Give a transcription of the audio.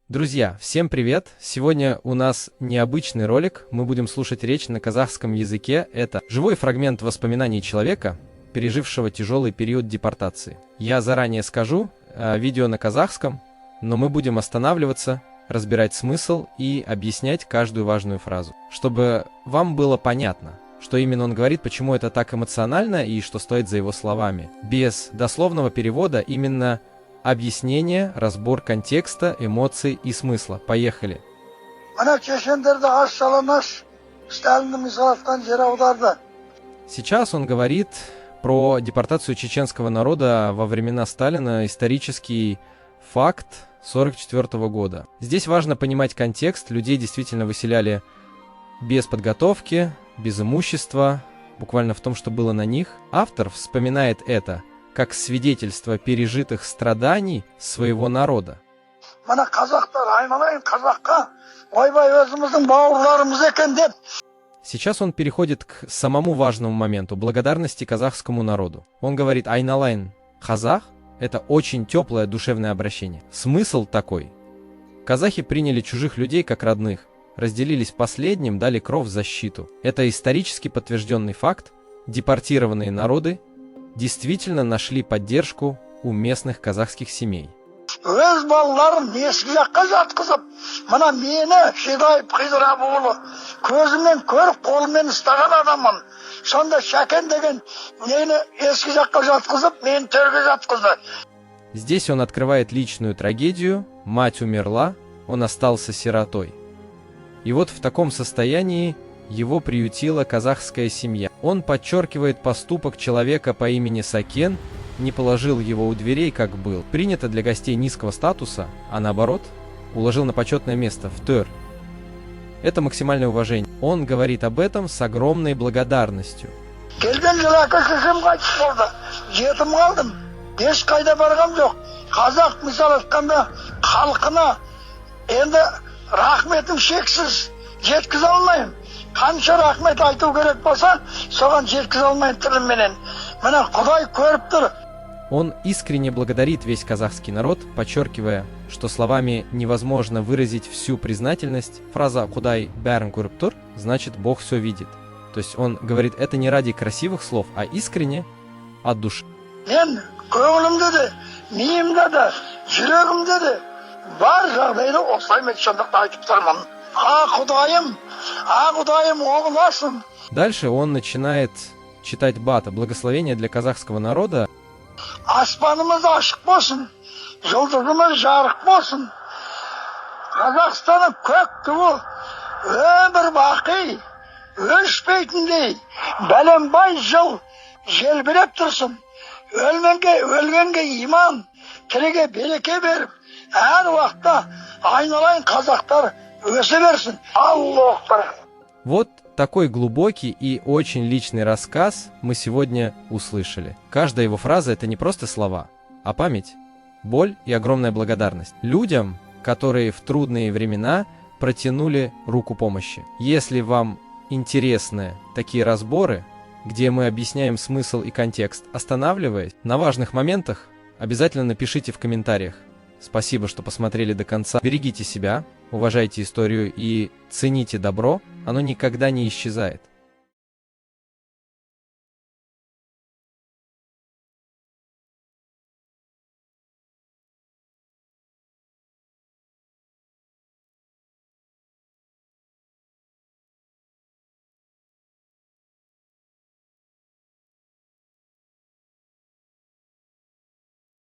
Друзья, всем привет! Сегодня у нас необычный ролик, мы будем слушать речь на казахском языке. Это живой фрагмент воспоминаний человека, пережившего тяжелый период депортации. Я заранее скажу, видео на казахском, но мы будем останавливаться, разбирать смысл и объяснять каждую важную фразу, чтобы вам было понятно, что именно он говорит, почему это так эмоционально и что стоит за его словами. Без дословного перевода, именно объяснение, разбор контекста, эмоций и смысла. Поехали. Сейчас он говорит про депортацию чеченского народа во времена Сталина, исторический факт 1944 года. Здесь важно понимать контекст. Людей действительно выселяли без подготовки, без имущества, буквально в том, что было на них. Автор вспоминает это как свидетельство пережитых страданий своего народа. Сейчас он переходит к самому важному моменту – благодарности казахскому народу. Он говорит «Айналайн казах» – это очень теплое душевное обращение. Смысл такой. Казахи приняли чужих людей как родных, разделились последним, дали кровь в защиту. Это исторически подтвержденный факт. Депортированные народы действительно нашли поддержку у местных казахских семей. Здесь он открывает личную трагедию, мать умерла, он остался сиротой. И вот в таком состоянии его приютила казахская семья. Он подчеркивает поступок человека по имени Сакен, не положил его у дверей, как был. Принято для гостей низкого статуса, а наоборот, уложил на почетное место, в төр. Это максимальное уважение. Он говорит об этом с огромной благодарностью. Он искренне благодарит весь казахский народ, подчеркивая, что словами невозможно выразить всю признательность. Фраза «Кудай бәрін көріп тұр» значит «Бог все видит». То есть он говорит это не ради красивых слов, а искренне, от души. Дальше он начинает читать бата, благословение для казахского народа. Вот такой глубокий и очень личный рассказ мы сегодня услышали. Каждая его фраза – это не просто слова, а память, боль и огромная благодарность людям, которые в трудные времена протянули руку помощи. Если вам интересны такие разборы, где мы объясняем смысл и контекст, останавливаясь на важных моментах, обязательно напишите в комментариях. Спасибо, что посмотрели до конца. Берегите себя, уважайте историю и цените добро, оно никогда не исчезает.